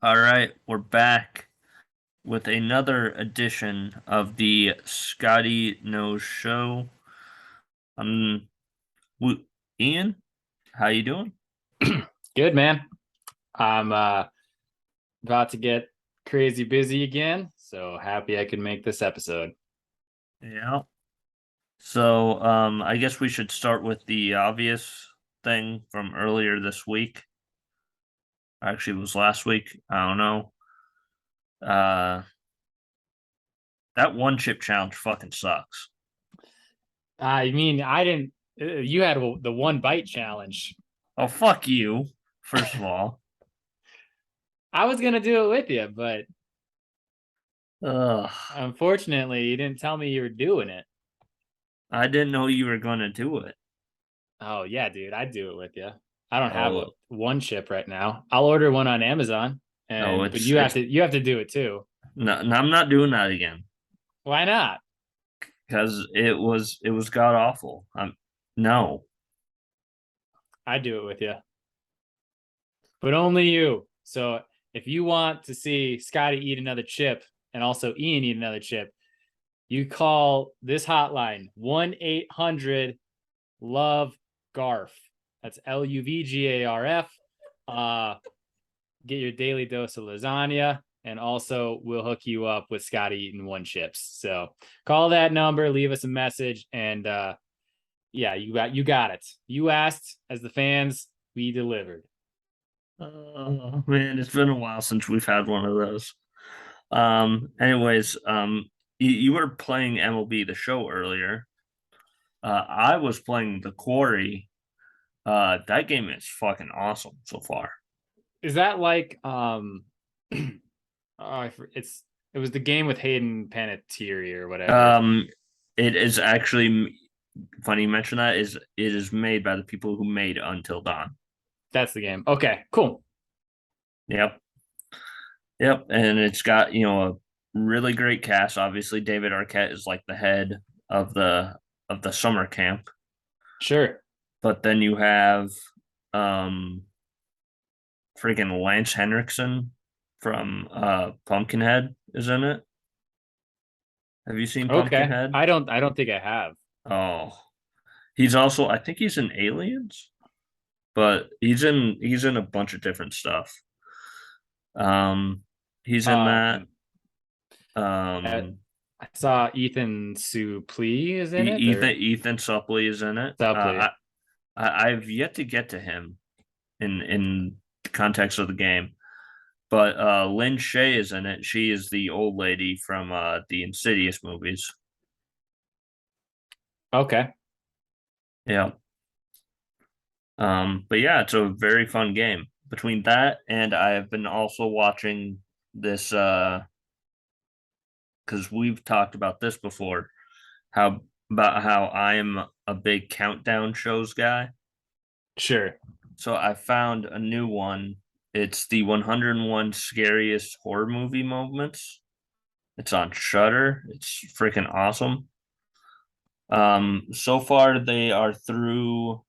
All right, we're back with another edition of the Scotty Knows Show. Um, Ian, how you doing? Good, man. I'm about to get crazy busy again, so happy I could make this episode. Yeah. So, I guess we should start with the obvious thing from earlier this week. Actually, it was last week. I don't know. Uh, that one chip challenge fucking sucks. I mean, I didn't. You had the one bite challenge. Oh, fuck you. First of all, I was gonna do it with you, but ugh, unfortunately, you didn't tell me you were doing it. I didn't know you were gonna do it. Oh yeah, dude, I'd do it with you. I don't have Oh, one chip right now. I'll order one on Amazon, no, but it's you have to do it too. no, no, I'm not doing that again Why not? because it was god awful. No, I'd do it with you, but only you. So if you want to see Scotty eat another chip and also Ian eat another chip, you call this hotline 1-800 love garf. That's LUVGARF. Uh, get your daily dose of lasagna, and also we'll hook you up with Scotty eating one chips. So call that number, leave us a message, and yeah, you got it. You asked as the fans, we delivered. oh man, it's been a while since we've had one of those. Anyways, you were playing MLB the Show earlier. I was playing the Quarry. That game is fucking awesome so far. Is that like oh, it was the game with Hayden Panettiere or whatever. Um, it is actually funny you mention that. It is made by the people who made Until Dawn. That's the game. Okay, cool. Yep. Yep, and it's got a really great cast. Obviously, David Arquette is like the head of the summer camp, Sure. but then you have um freaking Lance Henriksen from Pumpkinhead is in it. Have you seen Okay. Pumpkinhead? I don't think I have. Oh, he's also I think he's in Aliens, but he's in a bunch of different stuff. Um, he's in that. Um uh, Um, I saw Ethan Suplee is in it or Ethan Suplee is in it. Suplee. I've yet to get to him in the context of the game, but Lynn Shay is in it. She is the old lady from the Insidious movies. Okay. Yeah. But yeah, it's a very fun game. Between that and I have been also watching this because we've talked about this before, how about how I am a big countdown shows guy. Sure. So I found a new one. It's the 101 scariest horror movie moments. It's on Shutter. It's freaking awesome. So far they are through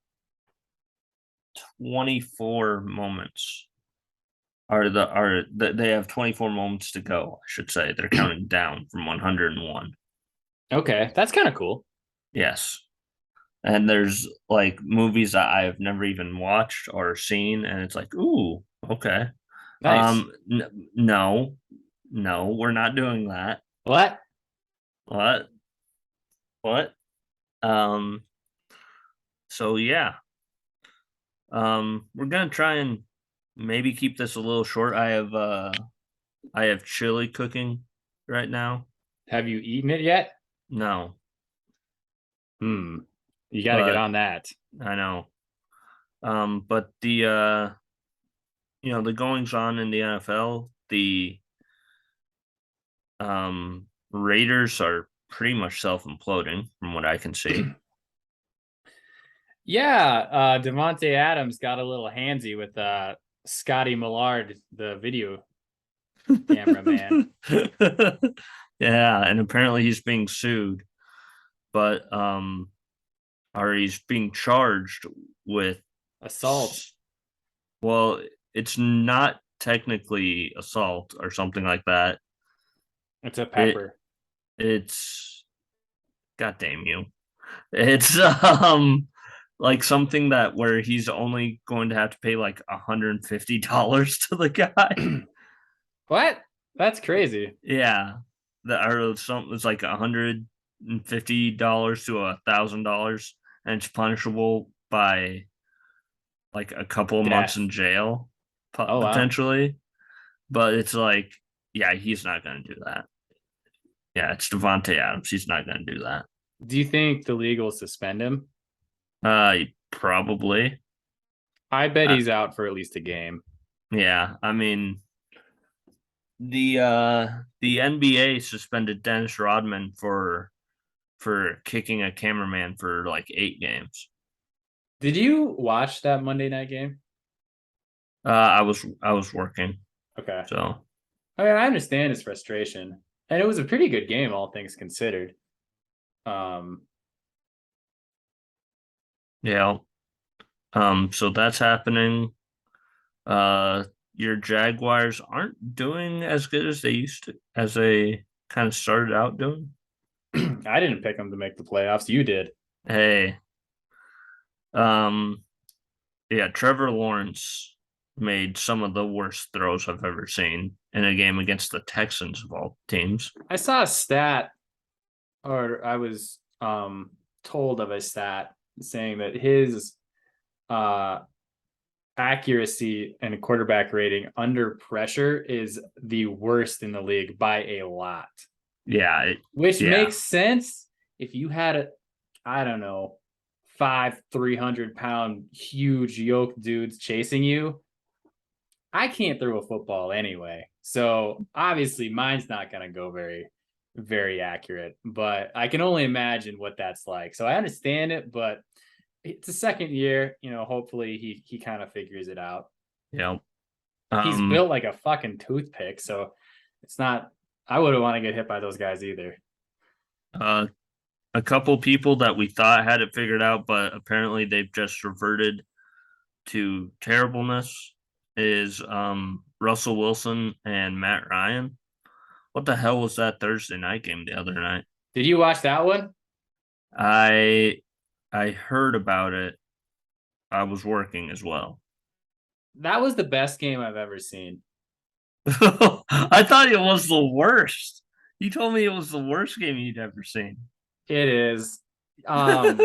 24 moments. They have 24 moments to go, I should say. They're counting down from 101. Okay. That's kind of cool. Yes. And there's like movies that I have never even watched or seen, and it's like, ooh, okay. Nice. No, no, we're not doing that. What? What? What? Um, so yeah. We're gonna try and maybe keep this a little short. I have chili cooking right now. Have you eaten it yet? No, Hmm. You got to get but on that. I know. But the goings on in the NFL, the Raiders are pretty much self imploding from what I can see. Yeah, Devonte Adams got a little handsy with Scotty Millard, the video cameraman. Yeah, and apparently he's being sued, but or he's being charged with Assault. well, it's not technically assault or something like that. It's a It pepper. it's God damn you. It's like something that where he's only going to have to pay like $150 to the guy. What? That's crazy. Yeah. That or some it's like $150 to $1,000, and it's punishable by like a couple of months Death. in jail, Oh wow. potentially. But it's like, yeah, he's not going to do that. Yeah, it's Devontae Adams. He's not going to do that. Do you think the league will suspend him? Probably. I bet Uh, he's out for at least a game. yeah, I mean the NBA suspended Dennis Rodman for kicking a cameraman for like 8 games. Did you watch that Monday night game? I was working, Okay. so I mean, I understand his frustration, and it was a pretty good game, all things considered. Um, yeah. So that's happening. Uh, your Jaguars aren't doing as good as they used to, as they kind of started out doing. I didn't pick him to make the playoffs. You did. Hey, um, yeah, Trevor Lawrence made some of the worst throws I've ever seen in a game against the Texans of all teams. I saw a stat, or I was told of a stat saying that his uh accuracy and quarterback rating under pressure is the worst in the league by a lot, Yeah, which yeah, makes sense if you had a, I don't know, 300 pound huge yoked dudes chasing you. I can't throw a football anyway. So obviously mine's not going to go very accurate, but I can only imagine what that's like. So I understand it, but it's a second year, hopefully he kind of figures it out. yeah. He's Um, built like a fucking toothpick, so it's not, I wouldn't want to get hit by those guys either. uh, a couple people that we thought had it figured out, but apparently they've just reverted to terribleness is Russell Wilson and Matt Ryan. What the hell was that Thursday night game the other night? Did you watch that one? I I heard about it. I was working as well. That was the best game I've ever seen. I thought it was the worst. You told me it was the worst game you'd ever seen. It is. Um,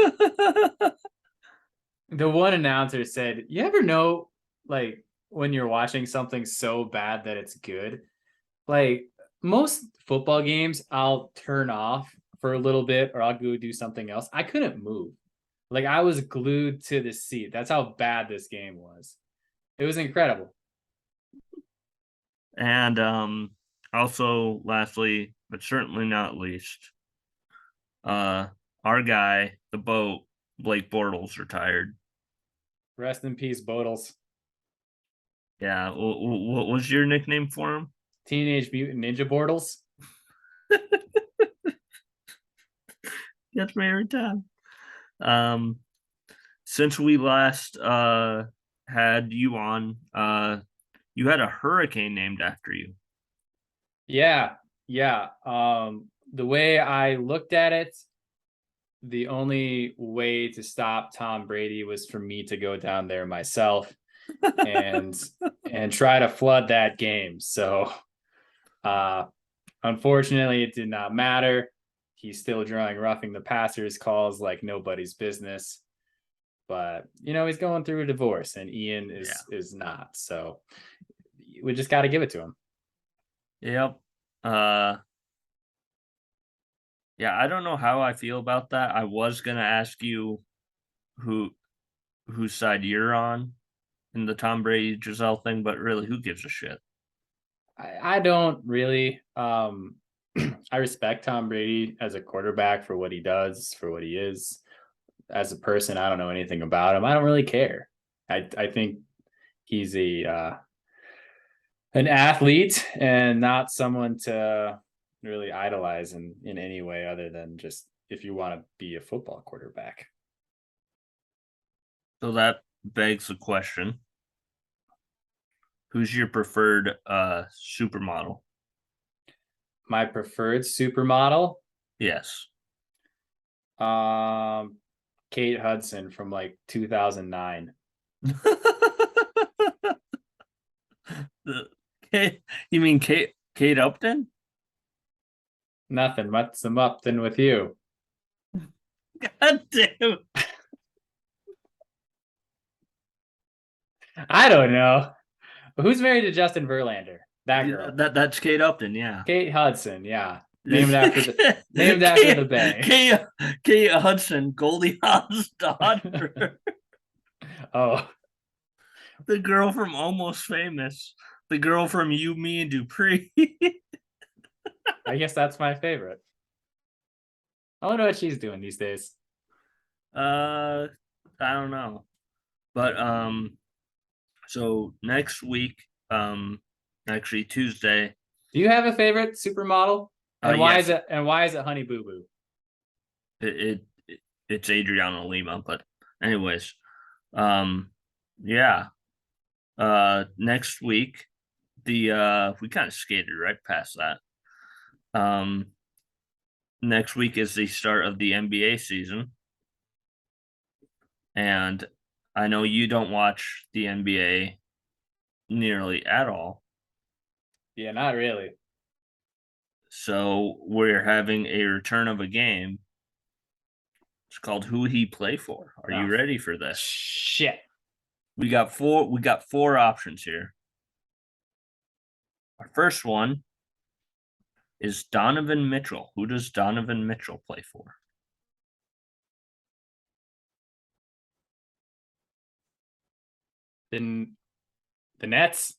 the one announcer said, "You ever know, like, when you're watching something so bad that it's good? Like, most football games, I'll turn off for a little bit or I'll go do something else. I couldn't move. Like, I was glued to the seat. That's how bad this game was. It was incredible." And also lastly, but certainly not least, uh our guy, the boat, Blake Bortles retired. Rest in peace, Bodles. Yeah, what was your nickname for him? Teenage Mutant Ninja Bortles. Gets me every time. Um, since we last had you on, you had a hurricane named after you. Yeah, yeah. The way I looked at it, the only way to stop Tom Brady was for me to go down there myself and and try to flood that game. So uh unfortunately it did not matter. He's still drawing roughing the passers calls like nobody's business. But he's going through a divorce and Ian Yeah. is not. So we just got to give it to him. Yep. Uh, yeah, I don't know how I feel about that. I was gonna ask you who whose side you're on in the Tom Brady Giselle thing, but really, who gives a shit? I don't really. I respect Tom Brady as a quarterback for what he does, for what he is. As a person, I don't know anything about him. I don't really care. I think he's a an athlete and not someone to really idolize in any way other than just if you want to be a football quarterback. So that begs the question: Who's your preferred supermodel? My preferred supermodel, Yes. Kate Hudson from like 2009. Kate, you mean Kate Upton? Nothing. What's them up than with you? God damn. I don't know. Who's married to Justin Verlander? That girl. That's Kate Upton, yeah. Kate Hudson, yeah. Named after the Bay. Kate Hudson, Goldie Hawn's daughter. Oh, The girl from Almost Famous. The girl from You, Me, and Dupree. I guess that's my favorite. I wonder what she's doing these days. I don't know. But so next week, actually Tuesday. Do you have a favorite supermodel? And why is Yes, it? And why is it Honey Boo Boo? it's Adriana Lima, but anyways, um, yeah. Next week, the we kind of skated right past that. Um, next week is the start of the NBA season, and I know you don't watch the NBA nearly at all. Yeah, not really. So we're having a return of a game. It's called Who He Play For. Are you Oh, ready for this? shit. We got four options here. Our first one is Donovan Mitchell. Who does Donovan Mitchell play for? Then the Nets.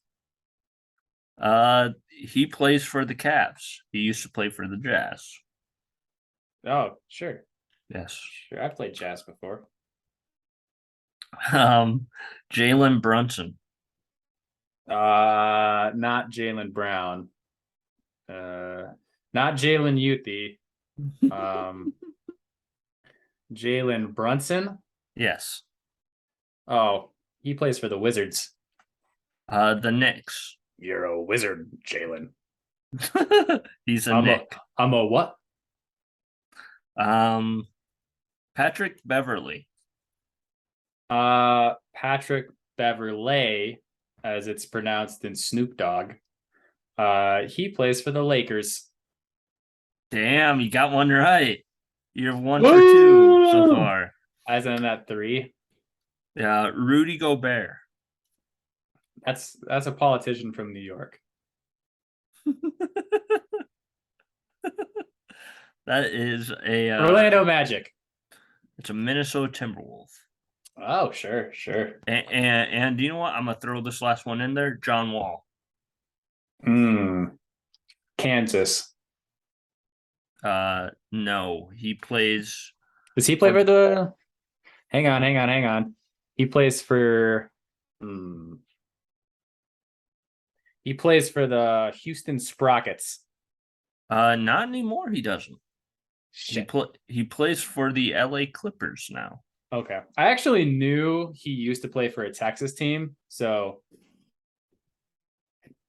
He plays for the Cavs. He used to play for the Jazz. Oh, sure. Yes. Sure. I've played jazz before. Um, Jalen Brunson. Not Jalen Brown. Not Jalen Yuthi. Um, Jalen Brunson. Yes. Oh, he plays for the Wizards. The Knicks. You're a wizard, Jalen. He's a I'm Nick. I'm a what? Um, Patrick Beverly. Patrick Beverley, as it's pronounced in Snoop Dogg. He plays for the Lakers. Damn, you got one right. You're 1 for 2 so Woo! far. As in that 3. Yeah, Rudy Gobert. That's a politician from New York. That is a Orlando Magic. it's a Minnesota Timberwolf. Oh, sure, sure. And you know what? I'm gonna throw this last one in there. John Wall. Kansas. No, he plays Does he play for the? Hang on. He plays for. He plays for the Houston Sprockets. not anymore. He doesn't. Shit. He plays for the LA Clippers now. Okay. I actually knew he used to play for a Texas team, so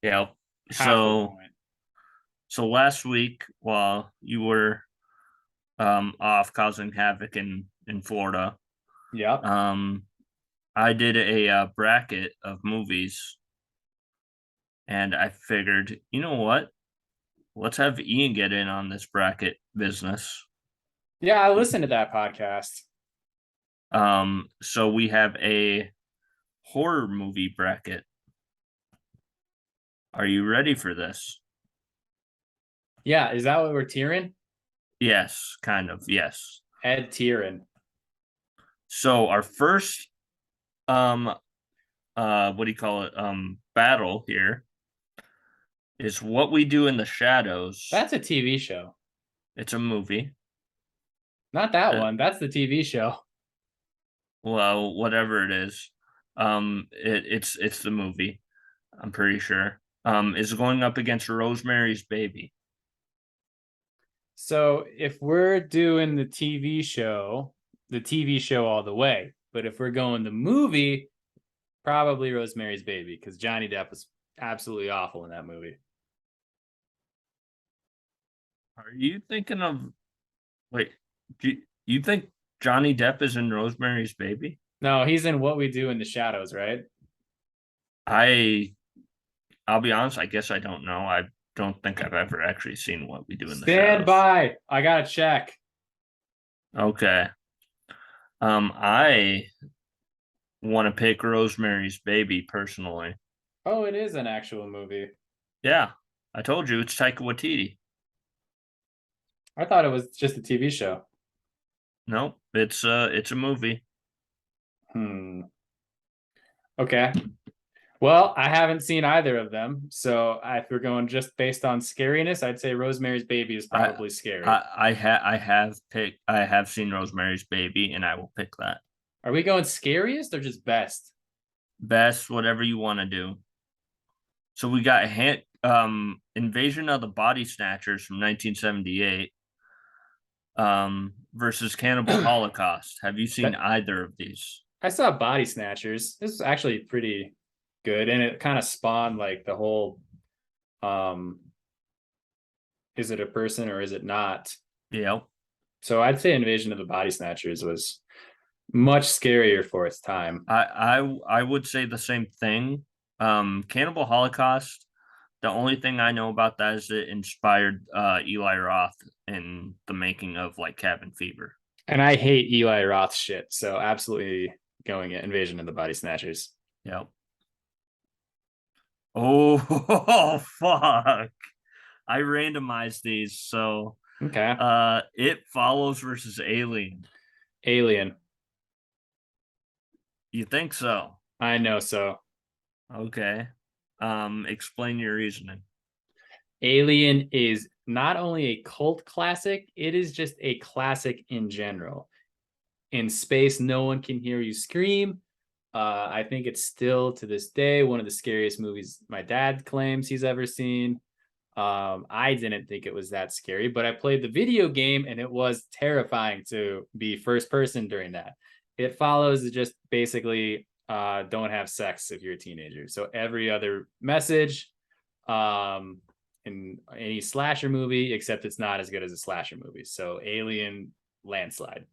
Yeah. half a point. So last week while you were off causing havoc in Florida, Yep. I did a bracket of movies, and I figured, you know what? Let's have Ian get in on this bracket business. Yeah, I listened to that podcast. So we have a horror movie bracket. Are you ready for this? Yeah, is that what we're tiering? Yes, kind of. Yes. Ed tiering. So our first what do you call it? Battle here is What We Do in the Shadows. That's a TV show. It's a movie. Not that one. That's the TV show. Well, whatever it is. It's the movie. I'm pretty sure. Is going up against Rosemary's Baby. So if we're doing the TV show all the way. But if we're going the movie, Probably Rosemary's Baby because Johnny Depp was absolutely awful in that movie. Are you thinking of wait, you think Johnny Depp is in Rosemary's Baby? No, he's in What We Do in the Shadows, right? I I'll be honest, I guess I don't know. I don't think I've ever actually seen What We Do in the Stand Shadows. by. I gotta check. Okay. I want to pick Rosemary's Baby personally. Oh, it is an actual movie. Yeah, I told you it's Taika Waititi. I thought it was just a TV show. Nope, it's a movie. Hmm. Okay. Well, I haven't seen either of them, so if we're going just based on scariness, I'd say Rosemary's Baby is I probably scary. I have seen Rosemary's Baby, and I will pick that. Are we going scariest or just best? Best, whatever you want to do. So we got Invasion of the Body Snatchers from 1978 versus Cannibal Holocaust. Have you seen That either of these? I saw Body Snatchers. This is actually pretty good, and it kind of spawned like the whole um is it a person or is it not? Yeah, So I'd say Invasion of the Body Snatchers was much scarier for its time. I would say the same thing. Cannibal Holocaust. The only thing I know about that is it inspired Eli Roth in the making of like Cabin Fever. And I hate Eli Roth shit, so absolutely going at Invasion of the Body Snatchers. Yep. Oh, fuck. I randomized these, so Okay. It Follows versus Alien. Alien. You think so? I know so. Okay. Explain your reasoning. Alien is not only a cult classic, it is just a classic in general. In space, no one can hear you scream. I think it's still to this day one of the scariest movies my dad claims he's ever seen. I didn't think it was that scary, but I played the video game and it was terrifying to be first person during that. It follows just basically don't have sex if you're a teenager. So every other message in any slasher movie, except it's not as good as a slasher movie. So Alien landslide.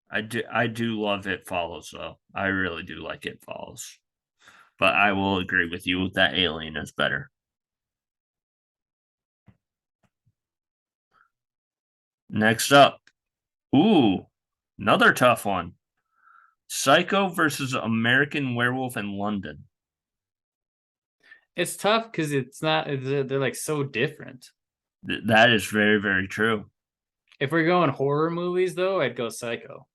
I do love It Follows though. I really do like It Follows. But I will agree with you that Alien is better. Next up. Ooh, another tough one. Psycho versus American Werewolf in London. It's tough because it's not, they're like so different. That is very, very true. If we're going horror movies, though, I'd go Psycho.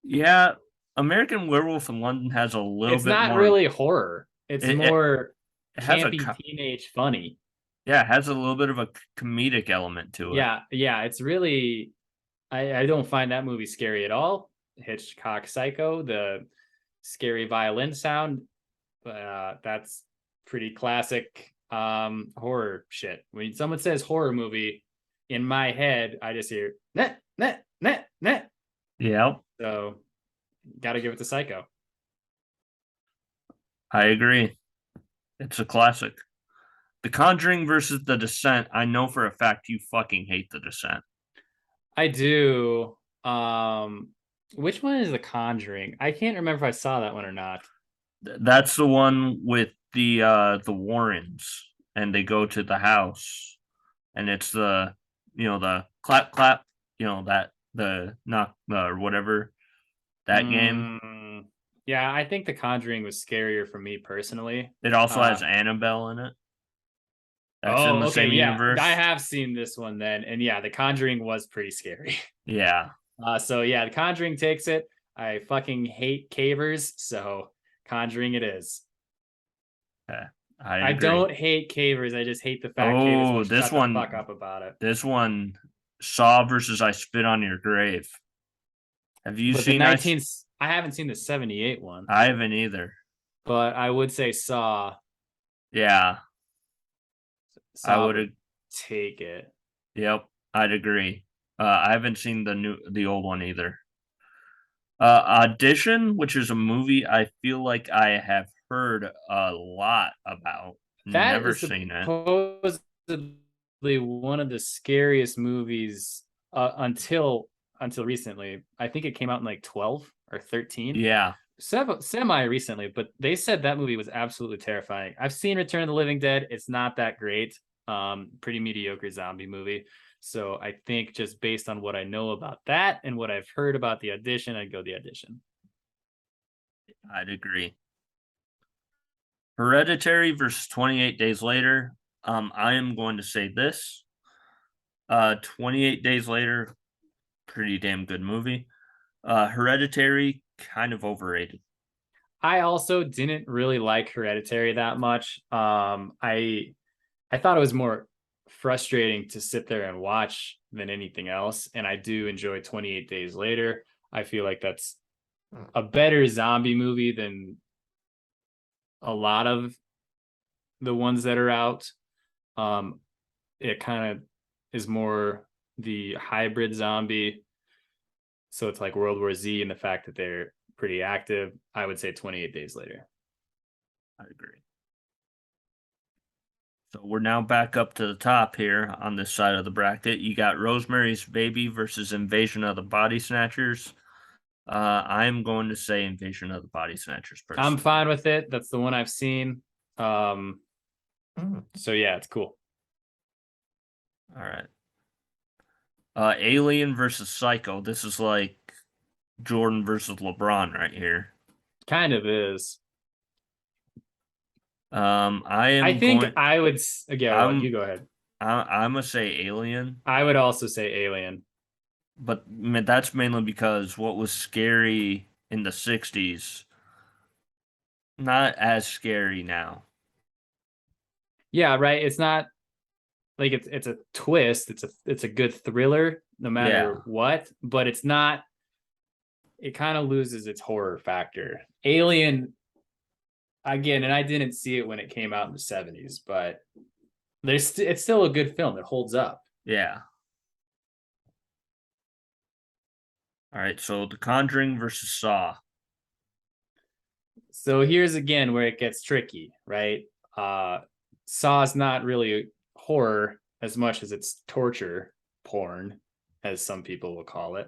Yeah, American Werewolf in London has a little It's bit not more. really horror. It's It, it, more it has campy teenage funny. yeah, it has a little bit of a comedic element to it. Yeah. It's really I don't find that movie scary at all. Hitchcock Psycho, the scary violin sound, that's pretty classic horror shit. When someone says horror movie, in my head, I just hear net, net, net, net. Yeah, So gotta give it to Psycho. I agree. It's a classic. The Conjuring versus The Descent. I know for a fact you fucking hate The Descent. I do. Which one is The Conjuring? I can't remember if I saw that one or not. That's the one with the Warrens, and they go to the house, and it's the clap clap, that the knock or whatever that game. Mm, yeah, I think The Conjuring was scarier for me personally. It also Uh, has Annabelle in it. That's in oh, the okay, same yeah, I universe. have seen this one then, and yeah, The Conjuring was pretty scary. Yeah. So yeah, The Conjuring takes it. I fucking hate cavers, so Conjuring it is. Okay. I I agree. don't hate cavers. I just hate the fact cavers Oh, won't shut the fuck up about it. this one, Saw versus I Spit on Your Grave. Have you But the seen 19, I haven't seen the 78 one, I haven't either. but I would say Yeah, I Saw would would. take it. Yep, I'd agree. I haven't seen the old one either. Audition, which is a movie I feel like I have heard a lot about, That never is seen it. supposedly one of the scariest movies until recently. I think it came out in like 12 or 13. Yeah, Semi recently, but they said that movie was absolutely terrifying. I've seen Return of the Living Dead. It's not that great. Pretty mediocre zombie movie. So I think just based on what I know about that and what I've heard about the audition, I'd go the audition. I'd agree. Hereditary versus 28 Days Later. I am going to say this. 28 Days Later, pretty damn good movie. Hereditary, kind of overrated. I also didn't really like Hereditary that much. I thought it was more frustrating to sit there and watch than anything else. And I do enjoy 28 Days Later. I feel like that's a better zombie movie than a lot of the ones that are out. Um, it kind of is more the hybrid zombie. So it's like World War Z and the fact that they're pretty active. I would say 28 Days Later. I agree. So we're now back up to the top here on this side of the bracket. You got Rosemary's Baby versus Invasion of the Body Snatchers. I'm going to say Invasion of the Body Snatchers I'm personally. fine with it. That's the one I've seen. So yeah, it's cool. All right. Alien versus Psycho. This is like Jordan versus LeBron right here. Kind of is. I I am think going. I would. Yeah, well, you I'm. go ahead. I'm gonna say Alien, I would also say Alien. but that's mainly because what was scary in the '60s, not as scary now. Yeah, right. It's not like it's a twist. It's a good thriller no matter Yeah, what, but it's not. It kind of loses its horror factor. Alien again, and I didn't see it when it came out in the 70s, but it's still a good film. It holds up. yeah. All right. So The Conjuring versus Saw. So here's again where it gets tricky, right? Saw's not really horror as much as it's torture porn, as some people will call it.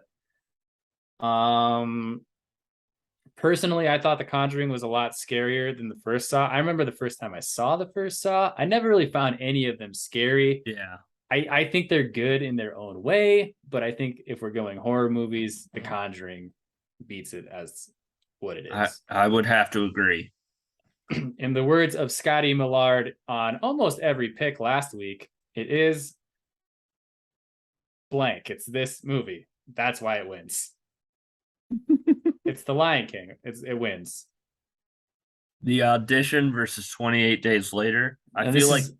Um, Personally, I thought The Conjuring was a lot scarier than the first Saw. I remember the first time I saw the first Saw, I never really found any of them scary. Yeah. I think they're good in their own way, but I think if we're going horror movies, The Conjuring beats it as what it I is. I would have to agree. In the words of Scotty Millard on almost every pick last week, it is blank. It's this movie. That's why it wins. It's The Lion King. It wins. The Audition versus 28 Days Later. I And feel this like is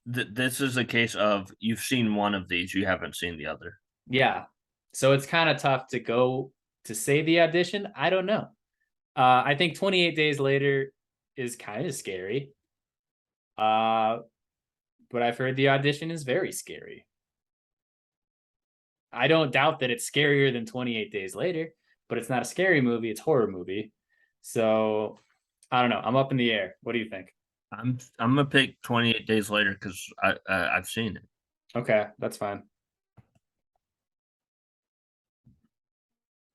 this is a case of you've seen one of these, you haven't seen the other. yeah. So it's kind of tough to go to say The Audition. I don't know. I think 28 Days Later is kind of scary. Uh, but I've heard The Audition is very scary. I don't doubt that it's scarier than 28 Days Later, but it's not a scary movie. It's a horror movie. So I don't know. I'm up in the air. What do you think? I'm gonna pick 28 Days Later because I've seen it. Okay, that's fine.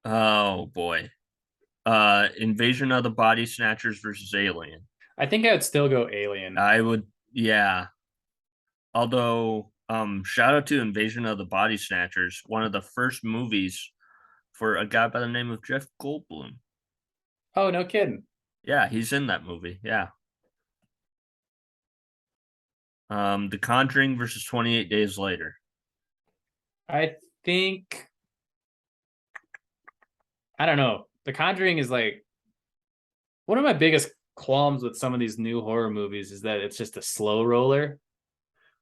Oh boy. Invasion of the Body Snatchers versus Alien. I think I would still go Alien. I would, yeah. Although, shout out to Invasion of the Body Snatchers, one of the first movies for a guy by the name of Jeff Goldblum. Oh, no kidding. Yeah, he's in that movie. Yeah. The Conjuring versus 28 Days Later. I think I don't know. The Conjuring is like one of my biggest qualms with some of these new horror movies is that it's just a slow roller.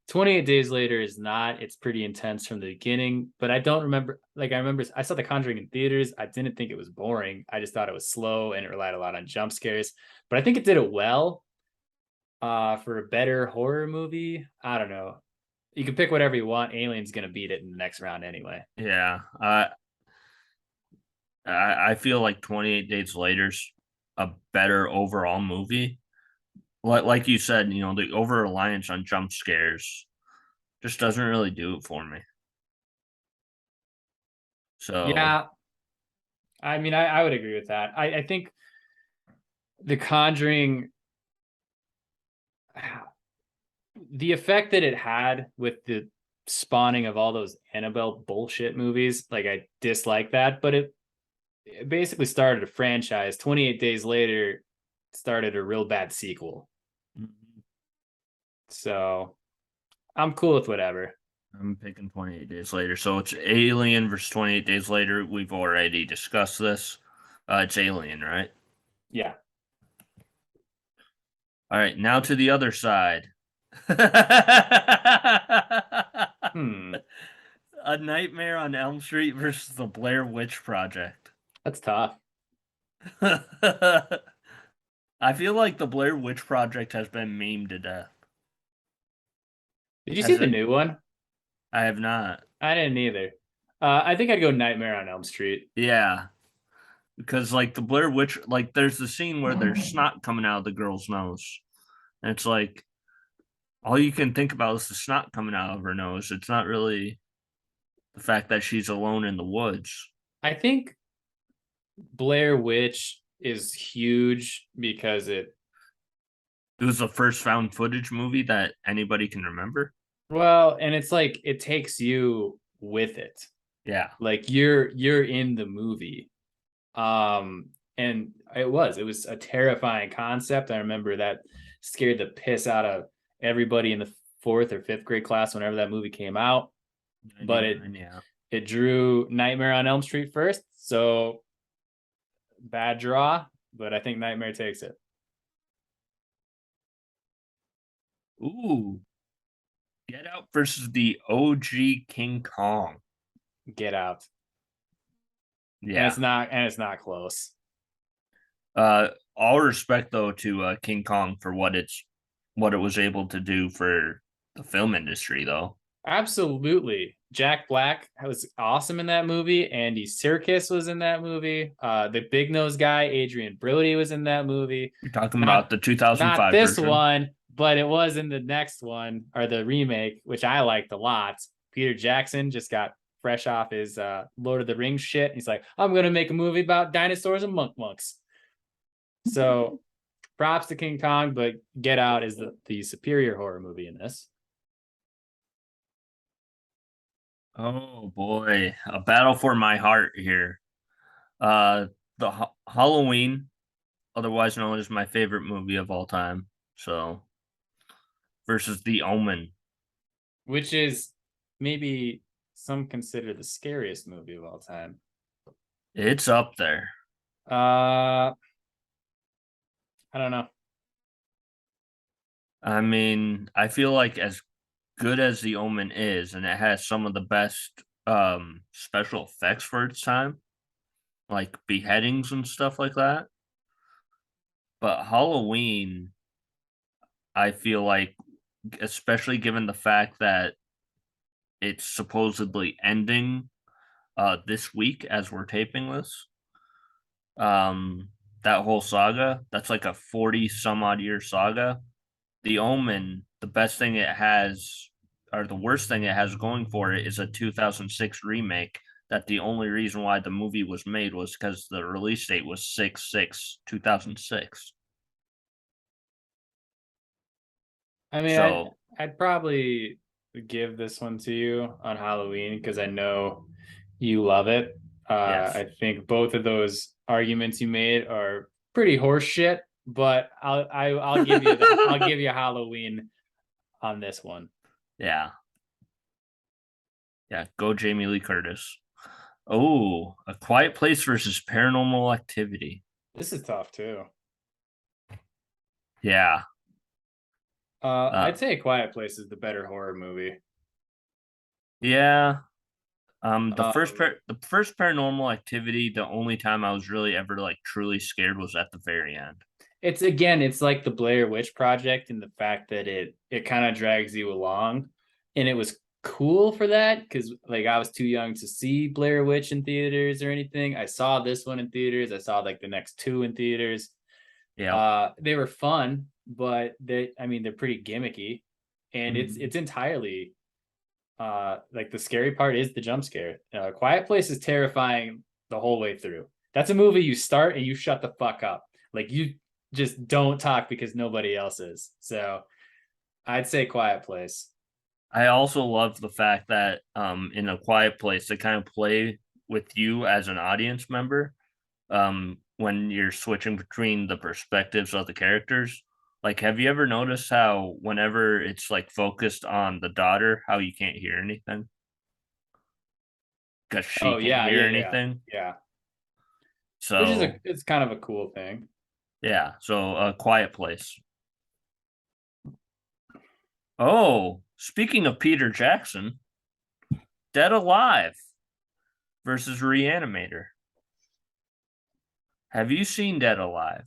28 Days Later is not. It's pretty intense from the beginning, but I don't remember. Like, I remember I saw The Conjuring in theaters. I didn't think it was boring. I just thought it was slow and it relied a lot on jump scares, but I think it did it well. For a better horror movie, I don't know. You can pick whatever you want. Alien's going to beat it in the next round anyway. Yeah. I feel like 28 Days Later's a better overall movie. Like you said, the over reliance on jump scares just doesn't really do it for me. So Yeah, I mean, I would agree with that. I think The Conjuring, the effect that it had with the spawning of all those Annabelle bullshit movies, like I dislike that, but it basically started a franchise. 28 Days Later started a real bad sequel. So I'm cool with whatever. I'm picking 28 Days Later. So it's Alien versus 28 Days Later. We've already discussed this. It's Alien, right? Yeah. All right, now to the other side. Hmm. A Nightmare on Elm Street versus the Blair Witch Project. That's tough. I feel like the Blair Witch Project has been memed to death. Did you see Has the it? new one? I have not. I didn't either. I think I'd go Nightmare on Elm Street. Yeah, because like the Blair Witch, like there's the scene where there's snot coming out of the girl's nose, and it's like all you can think about is the snot coming out of her nose. It's not really the fact that she's alone in the woods. I think Blair Witch is huge because It was the first found footage movie that anybody can remember. well, and it's like it takes you with it. Yeah. Like you're in the movie. And it was a terrifying concept. I remember that scared the piss out of everybody in the fourth or fifth grade class whenever that movie came out. But 99, yeah. it drew Nightmare on Elm Street first, so bad draw, but I think Nightmare takes it. Ooh. Get Out versus the OG King Kong. Get Out. And Yeah. it's not close. All respect though to King Kong for what it was able to do for the film industry though. Absolutely. Jack Black was awesome in that movie. Andy Serkis was in that movie. The big nose guy, Adrian Brody, was in that movie. You're talking about Not the not 2005 this version. one, but it was in the next one or the remake, which I liked a lot. Peter Jackson just got fresh off his Lord of the Rings shit. He's like, I'm gonna make a movie about dinosaurs and monks. So props to King Kong, but Get Out is the superior horror movie in this. Oh boy, a battle for my heart here. Uh, the Halloween, otherwise known as my favorite movie of all time. So versus The Omen. Which is maybe some consider the scariest movie of all time. It's up there. I don't know. I mean, I feel like as good as The Omen is, and it has some of the best special effects for its time, like beheadings and stuff like that. But Halloween, I feel like, especially given the fact that it's supposedly ending this week as we're taping this, um that whole saga, that's like a 40 some odd year saga. The Omen, the best thing it has, or the worst thing it has going for it, is a 2006 remake. That the only reason why the movie was made was because the release date was 6/6/2006. I mean, So I'd probably give this one to you on Halloween because I know you love it. yes, I think both of those arguments you made are pretty horseshit, but I'll give you I'll give you Halloween on this one. yeah, yeah. Go Jamie Lee Curtis. Oh, A Quiet Place versus Paranormal Activity. This is tough too. Yeah. I'd Uh, say A Quiet Place is the better horror movie. yeah. Um, The first Paranormal Activity, the only time I was really ever like truly scared was at the very end. it's like the Blair Witch Project in the fact that it kind of drags you along, and it was cool for that because like I was too young to see Blair Witch in theaters or anything. I saw this one in theaters. I saw like the next two in theaters. Yeah. They were fun, but they're pretty gimmicky, and Mhm. it's entirely like the scary part is the jump scare. Quiet Place is terrifying the whole way through. That's a movie you start and you shut the fuck up. Like you just don't talk because nobody else is. So I'd say Quiet Place. I also love the fact that in A Quiet Place they kind of play with you as an audience member when you're switching between the perspectives of the characters. Like, have you ever noticed how whenever it's like focused on the daughter, how you can't hear anything because she Oh can't yeah, hear yeah, yeah, anything? yeah. Which is So it's kind of a cool thing. yeah, so A Quiet Place. Oh, speaking of Peter Jackson, Dead Alive versus Reanimator. Have you seen Dead Alive?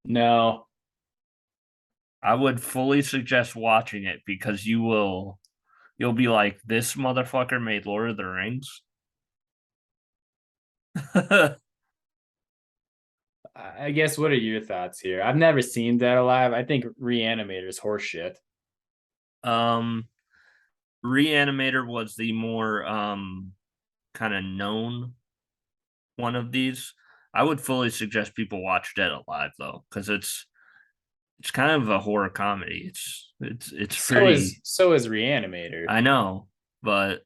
No, I would fully suggest watching it because you'll be like, this motherfucker made Lord of the Rings. I guess what are your thoughts here? I've never seen Dead Alive. I think Reanimator's horseshit. um Reanimator was the more kind of known one of these. I would fully suggest people watch Dead Alive though, because it's kind of a horror comedy. It's pretty. So is Reanimator. I know, but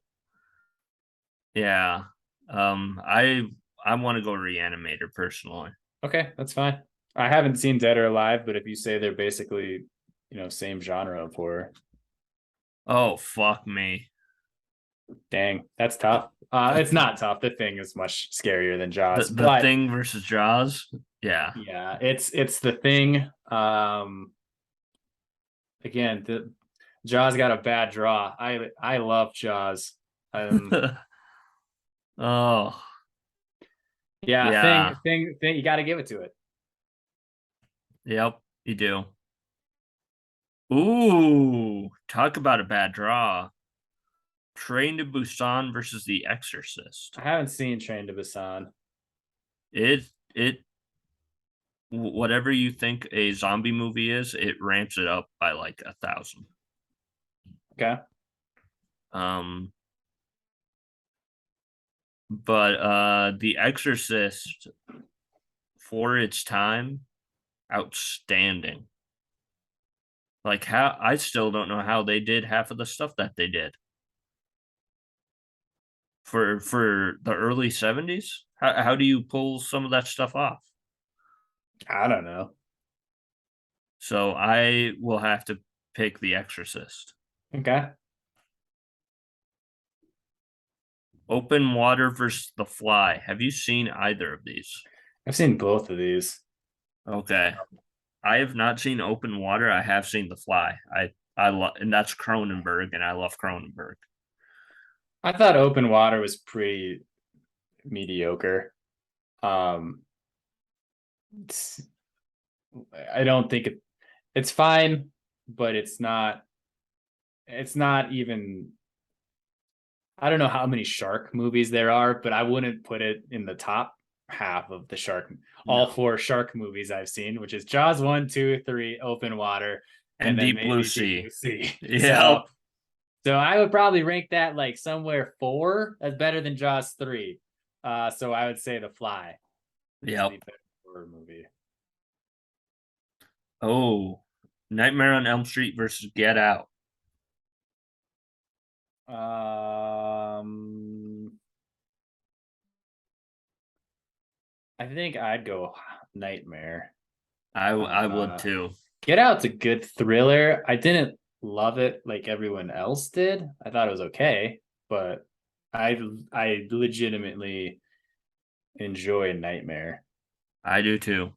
yeah. I want to go Reanimator personally. Okay, that's fine. I haven't seen Dead or Alive, but if you say they're basically, same genre of horror, Oh fuck me. dang, that's tough. It's not tough. The Thing is much scarier than The Jaws, the but Thing versus Jaws. Yeah. yeah, it's The Thing. Again, the Jaws got a bad draw. I love Jaws. Oh, Yeah, yeah. thing. You got to give it to it. Yep, you do. Ooh, talk about a bad draw. Train to Busan versus The Exorcist. I haven't seen Train to Busan. It whatever you think a zombie movie is, it ramps it up by like 1,000. Okay. Um, but The Exorcist for its time, outstanding. Like how I still don't know how they did half of the stuff that they did for the early 70s. How do you pull some of that stuff off? I don't know. So I will have to pick The Exorcist. Okay. Open Water versus The Fly. Have you seen either of these? I've seen both of these. Okay. I have not seen Open Water. I have seen The Fly. I love, and that's Cronenberg, and I love Cronenberg. I thought Open Water was pretty mediocre. Um, it's, I don't think it's fine, but it's not. It's not even. I don't know how many shark movies there are, but I wouldn't put it in the top half of the shark. All No. four shark movies I've seen, which is Jaws 1, 2, 3, Open Water, and And then Deep Blue maybe Deep Blue Sea. Sea. So Yep. So I would probably rank that like somewhere 4 as better than Jaws 3. So I would say The Fly is the Yep. better horror movie. Oh, Nightmare on Elm Street versus Get Out. Um, I think I'd go Nightmare. I would Uh, too. Get Out's a good thriller. I didn't love it like everyone else did. I thought it was okay, but I legitimately enjoy Nightmare. I do too.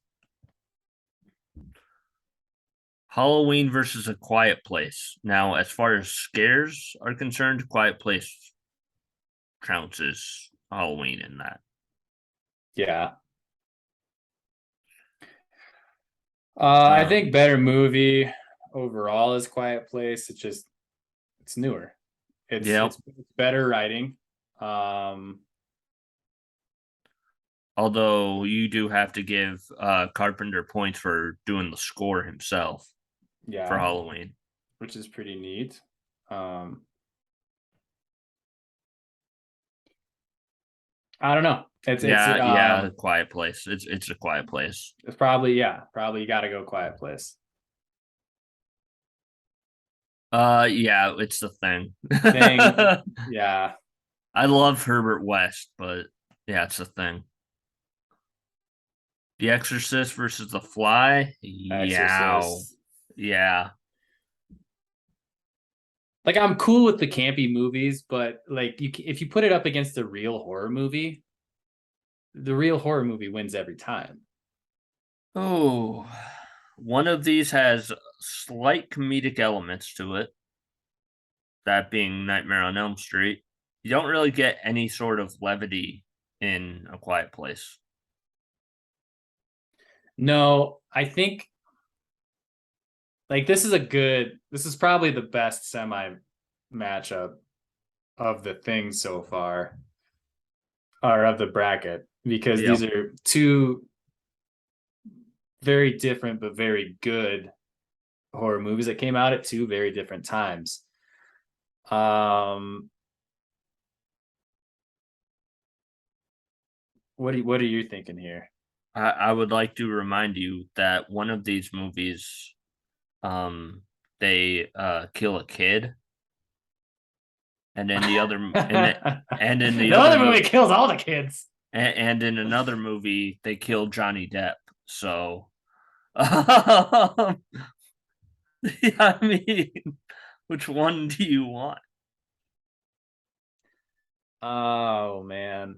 Halloween versus A Quiet Place. Now, as far as scares are concerned, Quiet Place counts as Halloween in that. Yeah. I Uh, think better movie overall is Quiet Place. It's newer. It's Yep. it's better writing. Um, Although you do have to give Carpenter points for doing the score himself for yeah, Halloween. which is pretty neat. Um, I don't know. Yeah, Quiet Place. It's a Quiet Place. It's probably, yeah, probably you got to go Quiet Place. Yeah, it's the thing. Thing, yeah, I love Herbert West, but yeah, it's the thing. The Exorcist versus The Fly. Yeah, Exorcist. yeah. Like I'm cool with the campy movies, but like if you put it up against the real horror movie, the real horror movie wins every time. Oh, one of these has slight comedic elements to it, that being Nightmare on Elm Street. You don't really get any sort of levity in A Quiet Place. No, I think like this is probably the best semi matchup of the thing so far, or of the bracket, because these Yep. are two very different but very good horror movies that came out at two very different times. Um, what are you thinking here? I would like to remind you that one of these movies, they kill a kid, and then the other, and in the The other other movie kills all the kids. and in another movie they kill Johnny Depp. So, yeah, I mean, which one do you want? Oh man,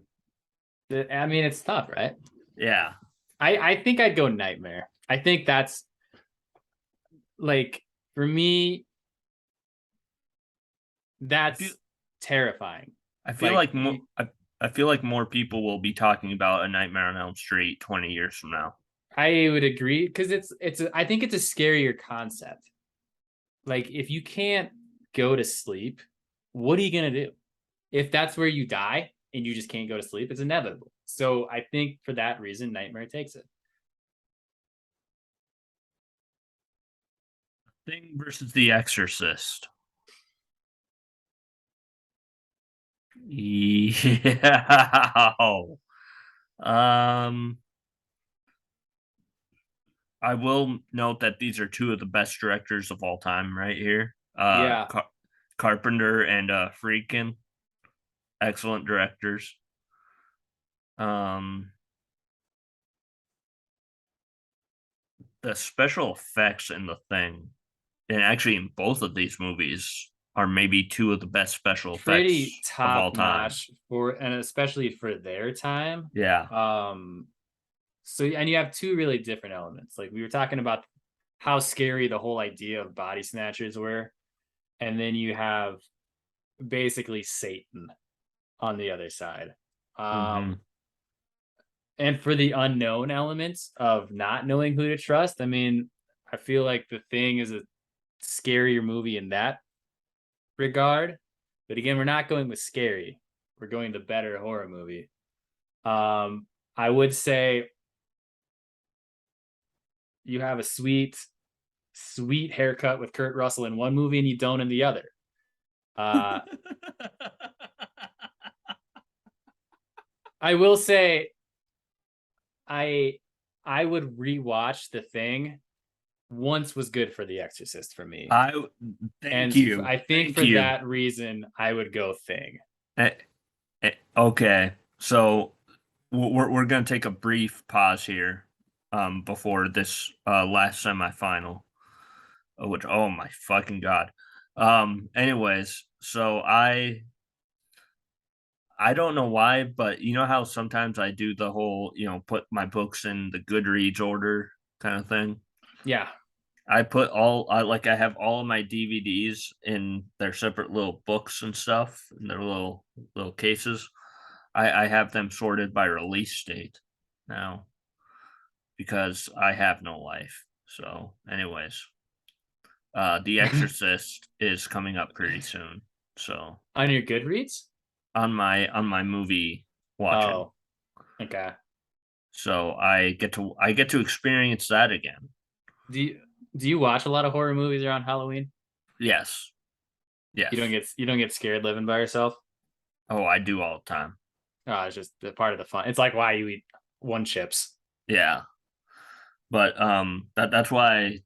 I mean it's tough, right? Yeah, I think I'd go Nightmare. I think that's like for me, I feel that's terrifying. I feel Like like more I feel like more people will be talking about A Nightmare on Elm Street 20 years from now. I would agree because I think it's a scarier concept. Like if you can't go to sleep, what are you gonna do? If that's where you die and you just can't go to sleep, it's inevitable. So I think for that reason, Nightmare takes it. Thing versus The Exorcist. Yeah. Um, I will note that these are two of the best directors of all time, right here. Yeah. Carpenter and Friedkin, excellent directors. Um, the special effects in the thing, and actually in both of these movies, are maybe two of the best special Pretty effects of all top time. notch for, and especially for their time. Yeah. Um, so and you have two really different elements. Like we were talking about how scary the whole idea of body snatchers were, and then you have basically Satan on the other side. Mm-hmm. And for the unknown elements of not knowing who to trust, I mean, I feel like The Thing is a scarier movie in that regard. But again, we're not going with scary. We're going the better horror movie. I would say you have a sweet haircut with Kurt Russell in one movie and you don't in the other. Uh, I will say I I would rewatch The Thing. Once was good for The Exorcist for me. I And thank you. I think Thank for you. that reason, I would go Thing. Eh, okay. So we're gonna take a brief pause here before this last semifinal. Which, oh my fucking god. Anyways, so I don't know why, but you know how sometimes I do the whole, put my books in the Goodreads order kind of thing. Yeah. I have all of my DVDs in their separate little books and stuff in their little cases. I have them sorted by release date now because I have no life. So, anyways, The Exorcist is coming up pretty soon. So On your Goodreads? on my movie watching. Oh, okay. So I get to experience that again. Do you do you watch a lot of horror movies around Halloween? Yes. You Yes. don't get scared living by yourself? Oh, I do all the time. Oh, it's just the part of the fun. It's like why you eat one chips. Yeah. But that's why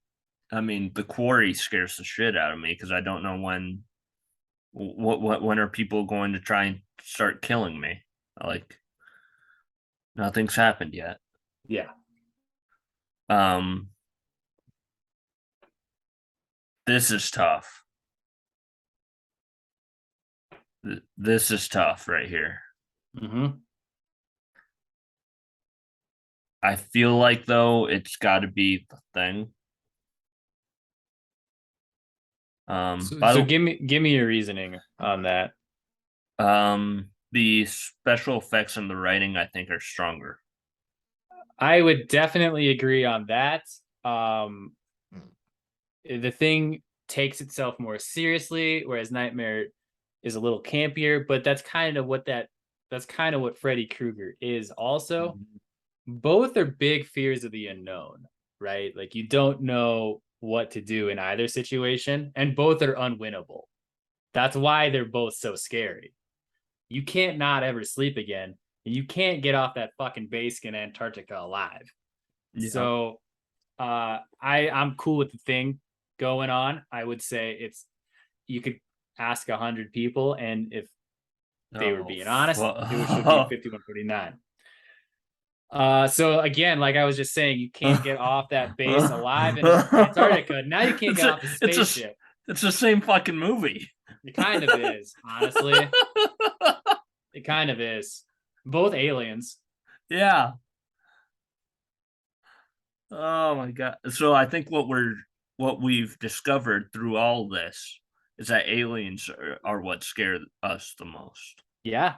I mean the Quarry scares the shit out of me because I don't know what when are people going to try and start killing me? Like nothing's happened yet. Yeah. Um this is tough. This is tough right here. Mm-hmm. I feel like though it's got to be the thing. By So the give me your reasoning on that. the special effects and the writing I think are stronger. I would definitely agree on that. Um, the thing takes itself more seriously, whereas Nightmare is a little campier. But that's kind of what Freddy Krueger is. Also, Mhm. both are big fears of the unknown, right? Like you don't know what to do in either situation, and both are unwinnable. That's why they're both so scary. You can't not ever sleep again, and you can't get off that fucking base in Antarctica alive. Yeah. So I'm cool with the thing going on. I would say it's you could ask 100 people, and if they were Oh, being honest, it should be fuck. 5149. So again, like I was just saying, you can't get off that base alive in Antarctica. Now you can't it's get a, off the it's a, spaceship. it's the same fucking movie. It kind of is, honestly. It kind of is. Both aliens. Yeah. Oh my god. So I think what we've discovered through all this is that aliens are what scare us the most. Yeah,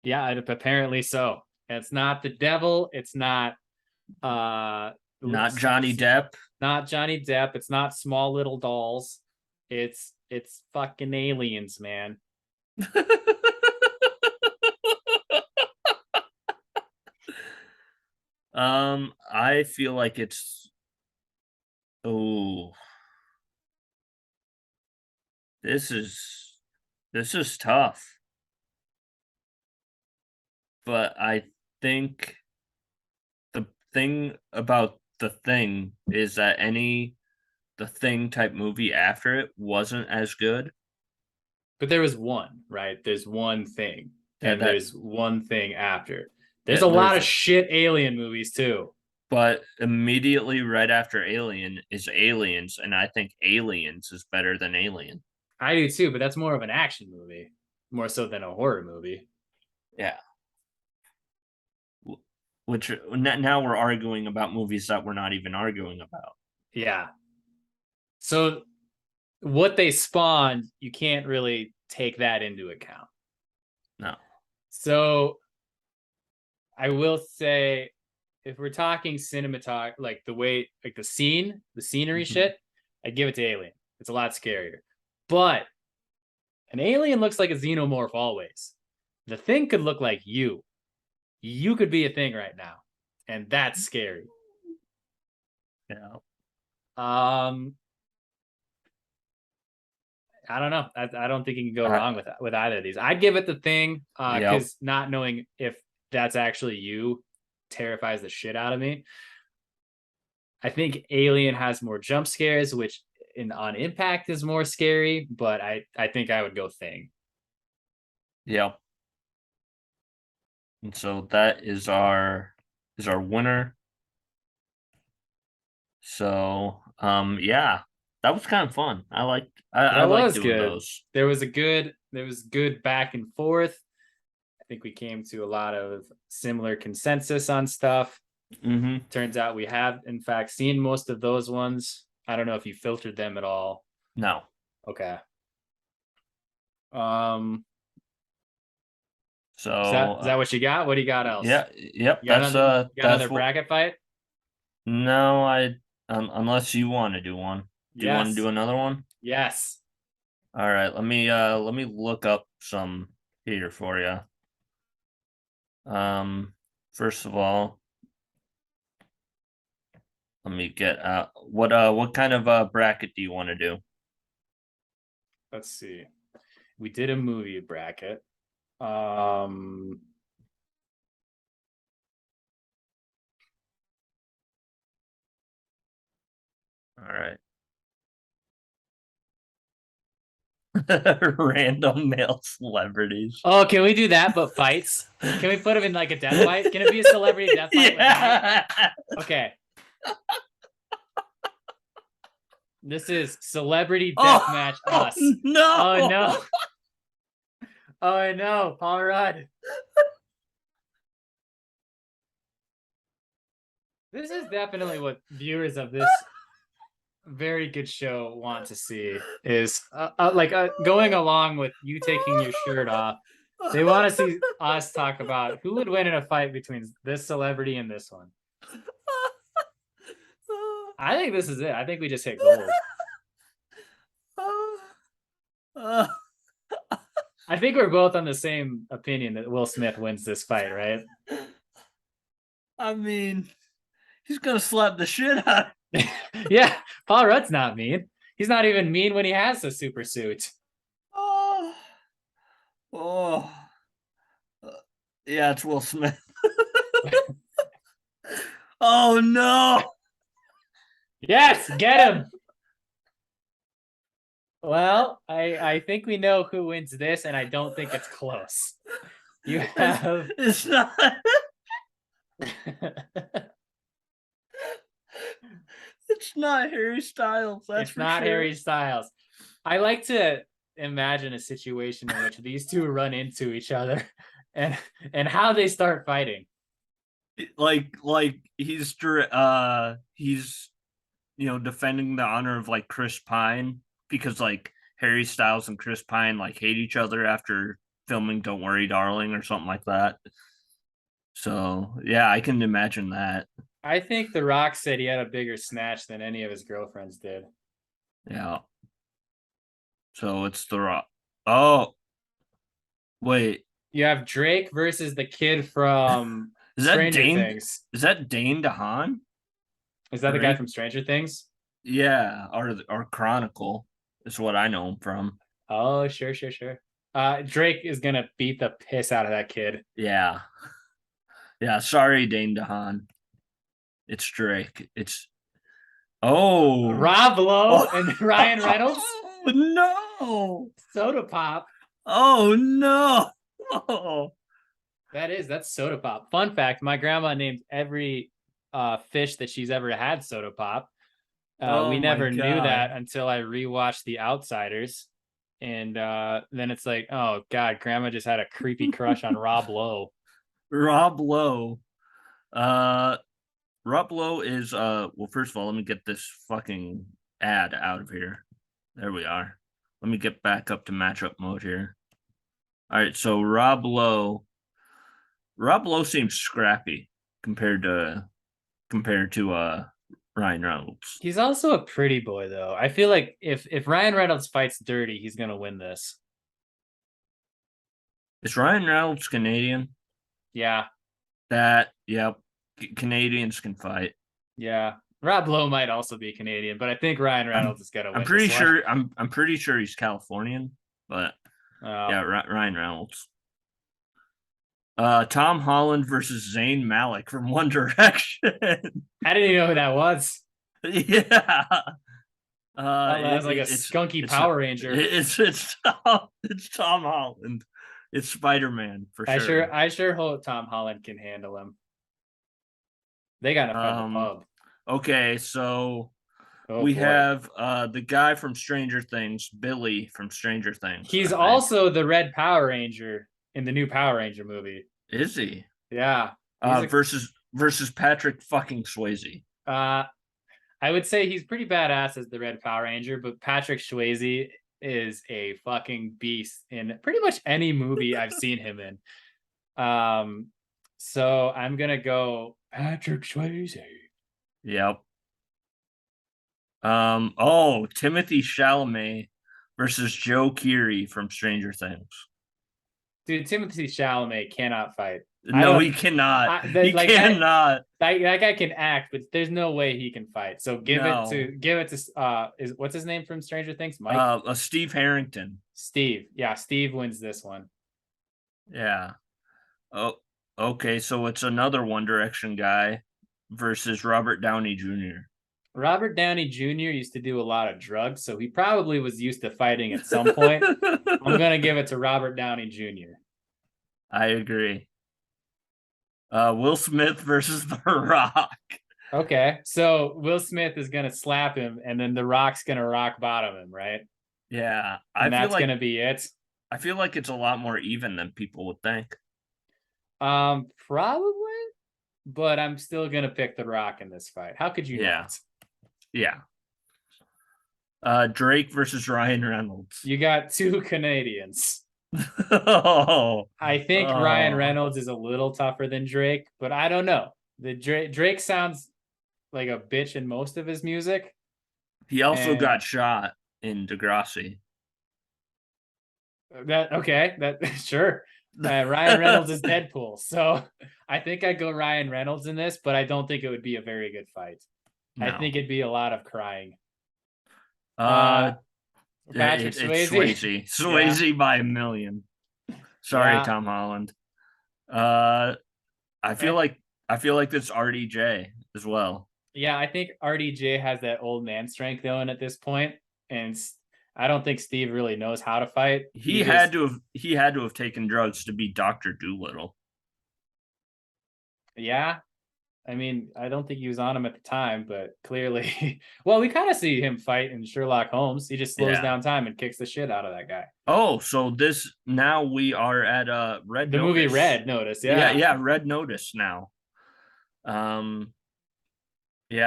yeah. Apparently so. It's not the devil. It's not uh, Not Johnny Depp. not Johnny Depp. It's not small little dolls. It's fucking aliens, man. I feel like it's oh, this is this is tough. But I think the thing about the thing is that any the thing type movie after it wasn't as good. But there was one, right? There's one thing, Yeah, and that there's one thing after. There's yeah, a lot there's of shit alien movies too. but immediately right after Alien is Aliens, and I think Aliens is better than Alien. I do too, but that's more of an action movie, more so than a horror movie. Yeah. Which now we're arguing about movies that we're not even arguing about. Yeah. So what they spawned, you can't really take that into account. No. So I will say, if we're talking cinematog, like the way, like the scenery Mhm. shit, I give it to Alien. It's a lot scarier. But an alien looks like a xenomorph always. The thing could look like you. You could be a thing right now, and that's scary. Yeah. Um, I don't know. I don't think you can go I, wrong with either of these. I'd give it the thing yep. because not knowing if that's actually you terrifies the shit out of me. I think Alien has more jump scares, which on impact is more scary, but I think I would go Thing. Yep. And so that is our winner. So yeah, that was kind of fun. I That like was doing good. those. There was good back and forth. I think we came to a lot of similar consensus on stuff. Mm-hmm. Turns out we have in fact seen most of those ones. I don't know if you filtered them at all. No. Okay. Um So is that what you got? What do you got else? yeah, yep, You got another that's what bracket fight? no, I unless you want to do one. Do you want to do Yes. another one? Yes. All right, let me look up some here for you. First of all, let me get what kind of bracket do you want to do? Let's see. We did a movie bracket. Um, All right. Random male celebrities. oh, can we do that? But fights? Can we put him in like a death fight? Can it be a celebrity death fight with mine? Yeah. Okay. This is celebrity Oh, deathmatch us. no. Oh no. Oh no, Paul Rudd. This is definitely what viewers of this very good show want to see is going along with you taking your shirt off. They want to see us talk about who would win in a fight between this celebrity and this one. I think this is it. I think we just hit gold. I think we're both on the same opinion that Will Smith wins this fight, right? I mean, he's gonna slap the shit out. Yeah, Paul Rudd's not mean. He's not even mean when he has the super suit. Oh, oh, yeah, it's Will Smith. Oh no! Yes, get him. Well, I think we know who wins this, and I don't think it's close. You have It's not. It's not Harry Styles. That's it's for not sure. Harry Styles. I like to imagine a situation in which these two run into each other and how they start fighting. Like he's defending the honor of like Chris Pine because like Harry Styles and Chris Pine like hate each other after filming Don't Worry Darling or something like that. So yeah, I can imagine that. I think The Rock said he had a bigger snatch than any of his girlfriends did. Yeah. So it's the Rock. Oh, wait. You have Drake versus the kid from Is that Stranger Dane? Things. Is that Dane DeHaan? Is that the guy Drake? from Stranger Things? Yeah, or Chronicle is what I know him from. Oh, sure, sure, sure. Drake is gonna beat the piss out of that kid. Yeah. Yeah, sorry, Dane DeHaan. It's Drake. It's oh. Rob Lowe Oh, and Ryan Reynolds. no. Soda Pop. Oh no. Oh. That's Soda Pop. Fun fact: my grandma named every fish that she's ever had Soda Pop. Oh We my never knew that god. until I rewatched The Outsiders, and then it's like, oh god, grandma just had a creepy crush on Rob Lowe. Rob Lowe. Uh Rob Lowe is well, first of all, let me get this fucking ad out of here. There we are. Let me get back up to matchup mode here. All right, so Rob Lowe seems scrappy compared to Ryan Reynolds. He's also a pretty boy, though. I feel like if Ryan Reynolds fights dirty, he's gonna win this. Is Ryan Reynolds Canadian? Yeah, Yep. Canadians can fight. yeah. Rob Lowe might also be Canadian, but I think Ryan I'm Reynolds is gonna I'm win pretty this one. sure I'm pretty sure he's Californian, but Oh, yeah, Ryan Reynolds. Tom Holland versus Zayn Malik from One Direction. I didn't even know who that was. Yeah. Oh, that was like a It's skunky it's Power Ranger. it's Tom Holland. It's Spider-Man for sure. I sure hope Tom Holland can handle him. They got to fight in the Um pub. okay, so Oh we boy. have the guy from Stranger Things, Billy from Stranger Things, He's I think. also the Red Power Ranger in the new Power Ranger movie. Is he? Yeah. He's a Versus Patrick fucking Swayze. uh I would say he's pretty badass as the Red Power Ranger, but Patrick Swayze is a fucking beast in pretty much any movie I've seen him in. Um, so I'm gonna go Patrick Swayze. Yep. Oh, Timothy Chalamet versus Joe Keery from Stranger Things. Dude, Timothy Chalamet cannot fight. No, he cannot. He cannot. That guy can act, but there's no way he can fight. So give it to is what's his name from Stranger Things? Mike? Steve Harrington. Steve. Yeah, Steve wins this one. Yeah. Oh, okay. So it's another One Direction guy versus Robert Downey Jr. Robert Downey Jr. used to do a lot of drugs, so he probably was used to fighting at some point. I'm gonna give it to Robert Downey Jr. I agree. Will Smith versus The Rock. Okay, so Will Smith is gonna slap him, and then The Rock's gonna rock bottom him, right? Yeah, And that's gonna be it. I feel like it's a lot more even than people would think. Probably, but I'm still gonna pick The Rock in this fight. How could you not? Yeah. Drake versus Ryan Reynolds. You got two Canadians. Oh, I think Ryan Reynolds is a little tougher than Drake, but I don't know. The Drake sounds like a bitch in most of his music. He also got shot in Degrassi. Sure. Ryan Reynolds is Deadpool, so I think I'd go Ryan Reynolds in this, but I don't think it would be a very good fight. No. I think it'd be a lot of crying. Patrick Swayze. Swayze by a million. Sorry, Tom Holland. I feel like it's RDJ as well. Yeah, I think RDJ has that old man strength going at this point, and I don't think Steve really knows how to fight. He had to have taken drugs to be Dr. Dolittle. Yeah. I mean, I don't think he was on him at the time, but clearly, well, we kind of see him fight in Sherlock Holmes. He just slows down time and kicks the shit out of that guy. Oh, so now we are at Red Notice. The movie Red Notice, yeah, Red Notice now. Yeah,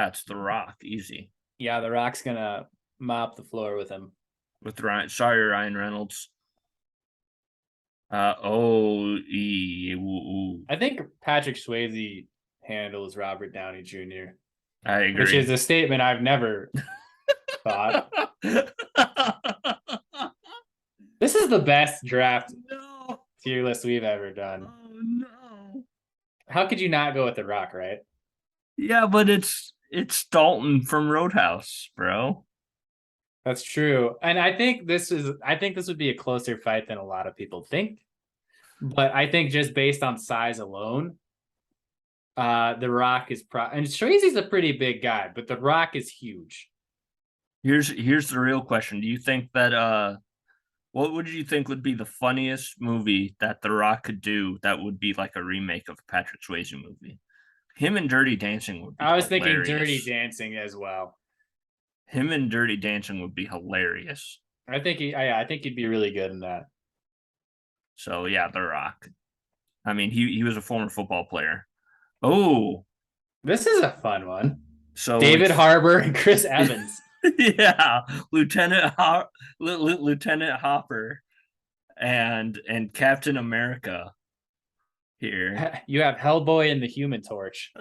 it's The Rock, easy. Yeah, The Rock's gonna mop the floor with him. With Ryan Reynolds. I think Patrick Swayze handles Robert Downey Jr. I agree. Which is a statement I've never thought. This is the best draft tier list we've ever done. Oh no. How could you not go with The Rock, right? Yeah, but it's Dalton from Roadhouse, bro. That's true. And I think this would be a closer fight than a lot of people think. But I think just based on size alone, The Rock is and Swayze's a pretty big guy, but The Rock is huge. Here's the real question. Do you think that what would you think would be the funniest movie that The Rock could do that would be like a remake of a Patrick Swayze movie? Him and Dirty Dancing would be I was hilarious. thinking Dirty Dancing as well. Him and Dirty Dancing would be hilarious. I think he'd be really good in that. So yeah, The Rock. I mean, he was a former football player. Oh, this is a fun one. So David Harbour and Chris Evans. Yeah, Lieutenant Hopper and Captain America here. You have Hellboy and the Human Torch.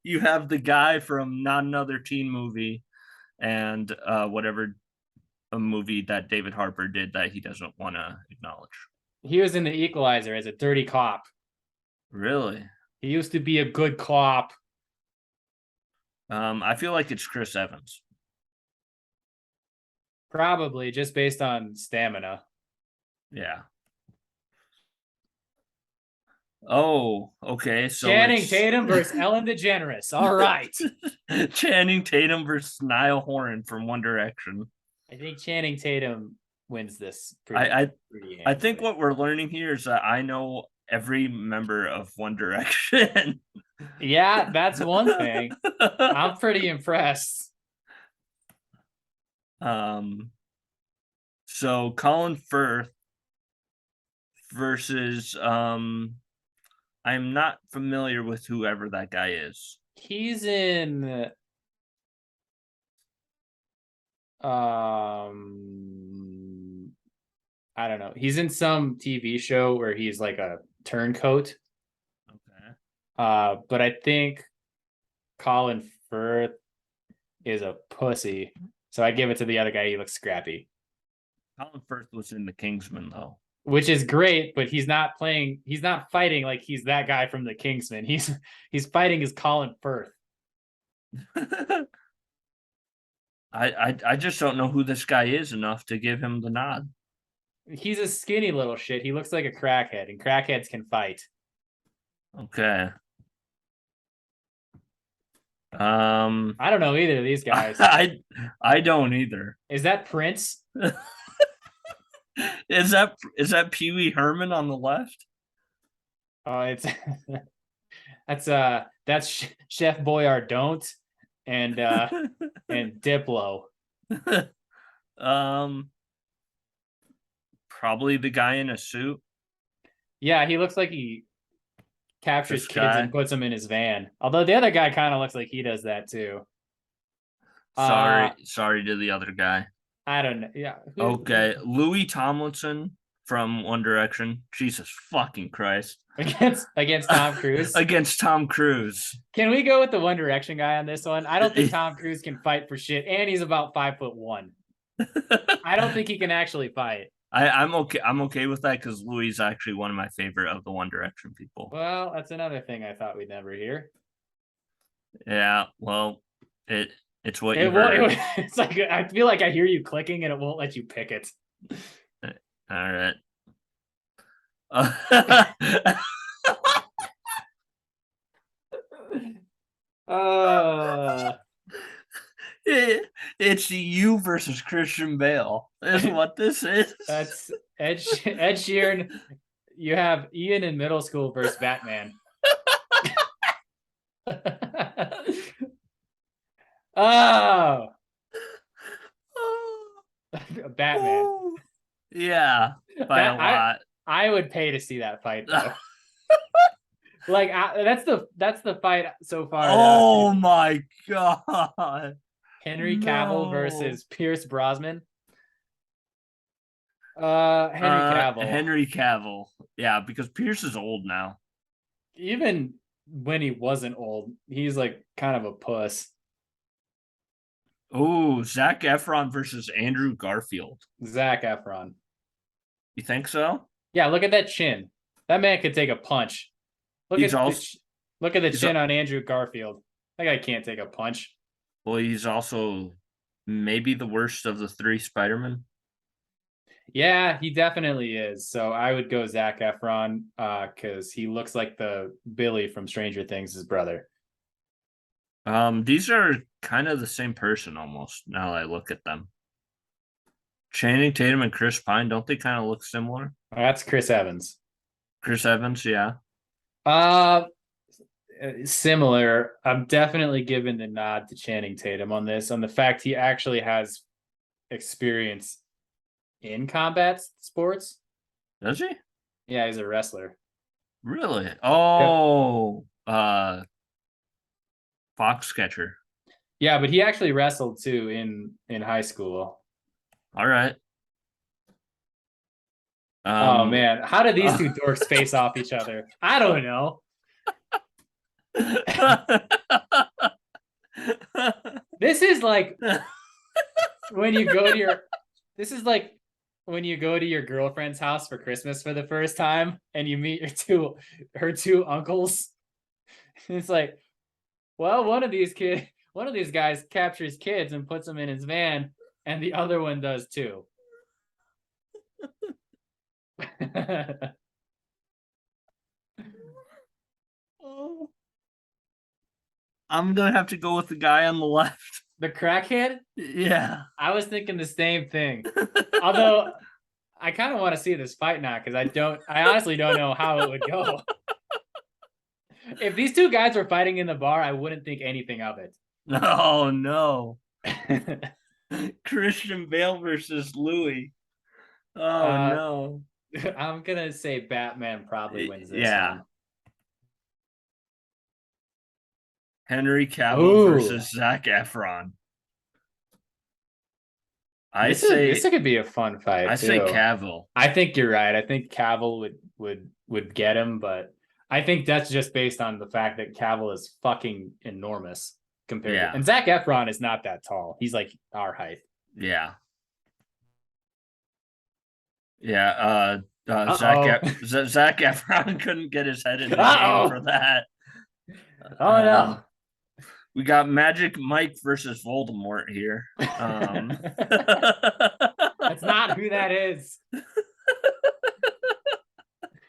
You have the guy from Not Another Teen Movie and whatever a movie that David Harbour did that he doesn't want to acknowledge. He was in The Equalizer as a dirty cop. Really? He used to be a good cop. I feel like it's Chris Evans. Probably, just based on stamina. Yeah. Oh, okay. So Channing Tatum versus Ellen DeGeneres. All right. Channing Tatum versus Niall Horan from One Direction. I think Channing Tatum wins this. I think what we're learning here is that I know every member of One Direction. Yeah, that's one thing. I'm pretty impressed. So Colin Firth versus I'm not familiar with whoever that guy is. He's in I don't know. He's in some TV show where he's like a turncoat. Okay. But I think Colin Firth is a pussy. So I give it to the other guy. He looks scrappy, Colin Firth was in the Kingsman though. which is great, but he's not playing. He's not fighting like he's that guy from the Kingsman. He's fighting as Colin Firth. I just don't know who this guy is enough to give him the nod. He's a skinny little shit. He looks like a crackhead, and crackheads can fight. Okay. I don't know either of these guys. I don't either. Is that Prince? Is that Pee Wee Herman on the left? Oh, it's that's Chef Boyardont and Diplo. Probably the guy in a suit. Yeah, he looks like he captures This kids guy? and puts them in his van. Although the other guy kind of looks like he does that too. Sorry to the other guy. I don't know. Yeah. Okay, Louis Tomlinson from One Direction. Jesus fucking Christ. Against Tom Cruise. Against Tom Cruise. Can we go with the One Direction guy on this one? I don't think Tom Cruise can fight for shit, and he's about 5'1". I don't think he can actually fight. I'm okay with that because Louis is actually one of my favorite of the One Direction people. Well, that's another thing I thought we'd never hear. Yeah, well, it's what you heard. It's like I feel like I hear you clicking and it won't let you pick it. All right. It's you versus Christian Bale. Is what this is. That's Ed Sheeran. You have Ian in middle school versus Batman. Oh, Batman. Yeah, by a lot. I would pay to see that fight though. Like that's the fight so far. Oh my god. Henry Cavill versus Pierce Brosnan. Henry Cavill. Yeah, because Pierce is old now. Even when he wasn't old, he's like kind of a puss. Oh, Zac Efron versus Andrew Garfield. Zac Efron. You think so? Yeah, look at that chin. That man could take a punch. Look at the chin on Andrew Garfield. That guy can't take a punch. Well, he's also maybe the worst of the three Spider-Men. Yeah, he definitely is. So I would go Zac Efron because he looks like the Billy from Stranger Things, his brother. These are kind of the same person almost, now that I look at them. Channing Tatum and Chris Pine, don't they kind of look similar? That's Chris Evans. Chris Evans, yeah. Similar. I'm definitely giving the nod to Channing Tatum on this, on the fact he actually has experience in combat sports. Does he? Yeah, he's a wrestler. Really? Oh, Foxcatcher. Yeah, but he actually wrestled too in high school. All right. Oh man, how did these two dorks face off each other? I don't know. This is like when you go to your girlfriend's house for Christmas for the first time and you meet her two uncles. It's like, well, one of these guys captures kids and puts them in his van, and the other one does too. I'm gonna have to go with the guy on the left. The crackhead? Yeah. I was thinking the same thing. Although I kind of want to see this fight now because I honestly don't know how it would go. If these two guys were fighting in the bar, I wouldn't think anything of it. Oh no. Christian Bale versus Louis. Oh no. I'm gonna say Batman probably wins this one. Henry Cavill versus Zac Efron. This could be a fun fight. I say Cavill. I think you're right. I think Cavill would get him, but I think that's just based on the fact that Cavill is fucking enormous. compared to, Yeah. and Zac Efron is not that tall. He's like our height. Yeah. Yeah. Uh-oh. Zac Efron couldn't get his head in the game for Uh-oh. that. Oh no. Um, we got Magic Mike versus Voldemort here. That's not who that is.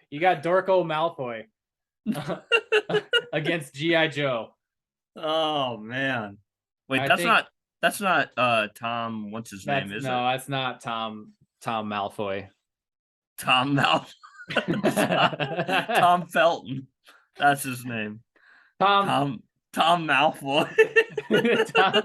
You got Dorko Malfoy against G.I. Joe. Oh man. Wait, I think that's not Tom, what's his name, is it? that's not Tom Malfoy. Tom Mal Tom Felton. That's his name. Tom Tom Malfoy. Tom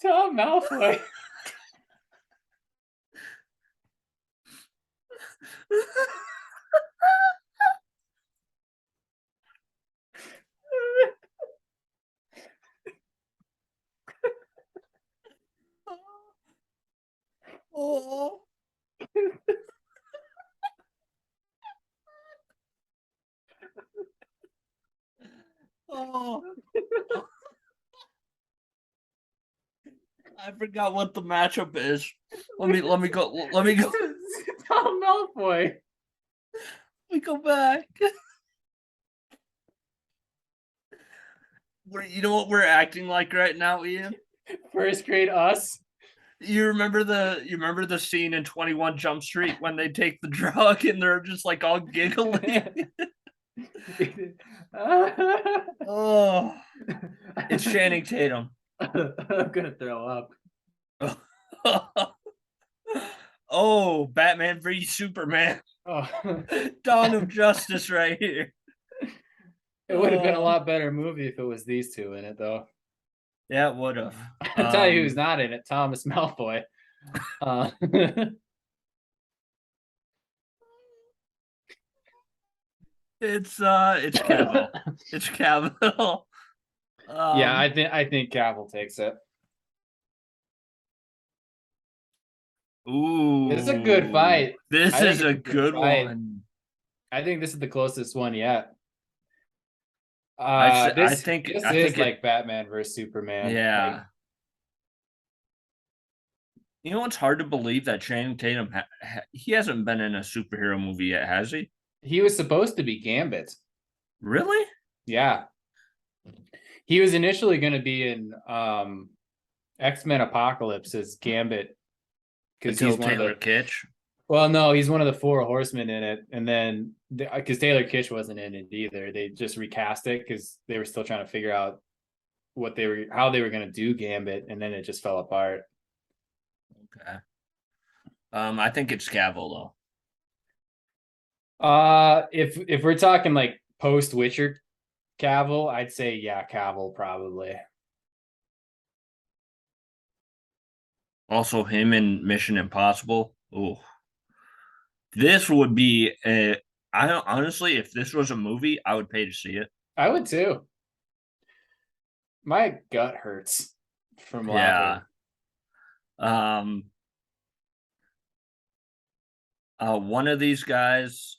Tom Malfoy. Oh. Oh. I forgot what the matchup is. Let me go. Tom Malfoy. Let me go back. You know what we're acting like right now, Ian? First grade us. You remember the scene in 21 Jump Street when they take the drug and they're just like all giggling? Oh, it's Channing Tatum. I'm gonna throw up. Oh, Batman v Superman. Oh. Dawn of Justice right here. It would have been a lot better movie if it was these two in it, though. Yeah, it would have. I'll tell you who's not in it: Thomas Malfoy. It's Cavill. It's Cavill. Yeah, I think Cavill takes it. Ooh, This is a good fight. This is a good one. I think this is the closest one yet. I think like Batman versus Superman. Yeah. Like, you know what's hard to believe that Channing Tatum he hasn't been in a superhero movie yet, has he? he was supposed to be Gambit. Really? Yeah. He was initially going to be in X-Men Apocalypse as Gambit because he's Taylor Kitsch. Well, no, he's one of the four horsemen in it, and then because Taylor Kitsch wasn't in it either, they just recast it because they were still trying to figure out how they were going to do Gambit, and then it just fell apart. Okay. I think it's Cavill though. If we're talking like post Witcher Cavill, I'd say yeah, Cavill probably. Also, him in Mission Impossible. Oh, this would be honestly, if this was a movie, I would pay to see it. I would too. My gut hurts from laughing. One of these guys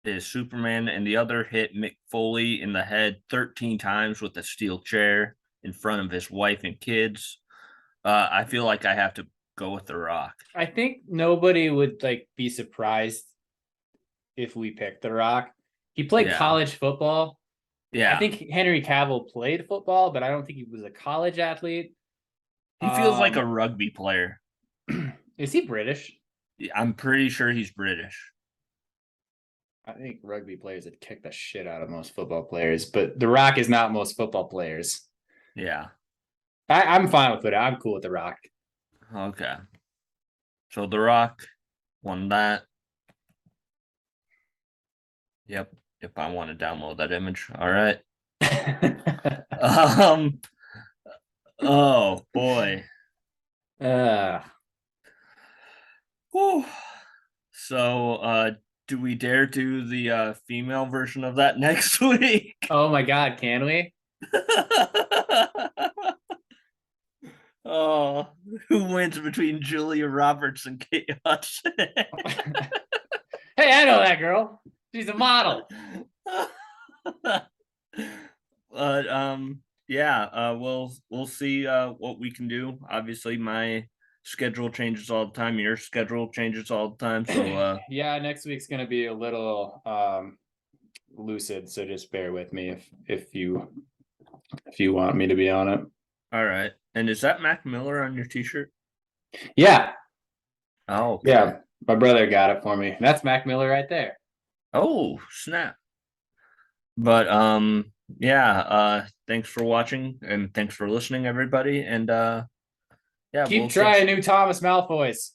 is Superman, and the other hit Mick Foley in the head 13 times with a steel chair in front of his wife and kids. I feel like I have to go with The Rock. I think nobody would like be surprised if we picked The Rock. He played college football. Yeah. I think Henry Cavill played football, but I don't think he was a college athlete. He feels like a rugby player. Is he British? I'm pretty sure he's British. I think rugby players would kick the shit out of most football players, but The Rock is not most football players. Yeah. I'm fine with it. I'm cool with The Rock. Okay. So The Rock won that. Yep. If I want to download that image. All right. Oh boy. Whew. So do we dare do the female version of that next week? Oh my god, can we? Oh, who wins between Julia Roberts and Kate Hudson? Hey, I know that girl. She's a model. But yeah, we'll see what we can do. Obviously, my schedule changes all the time. Your schedule changes all the time. So Yeah, next week's gonna be a little lucid, so just bear with me if you want me to be on it. all right. And is that Mac Miller on your t-shirt? Yeah, Oh, okay. yeah. My brother got it for me. That's Mac Miller right there. Oh, snap. But yeah, thanks for watching and thanks for listening, everybody. And yeah, Keep trying new Thomas Malfoys.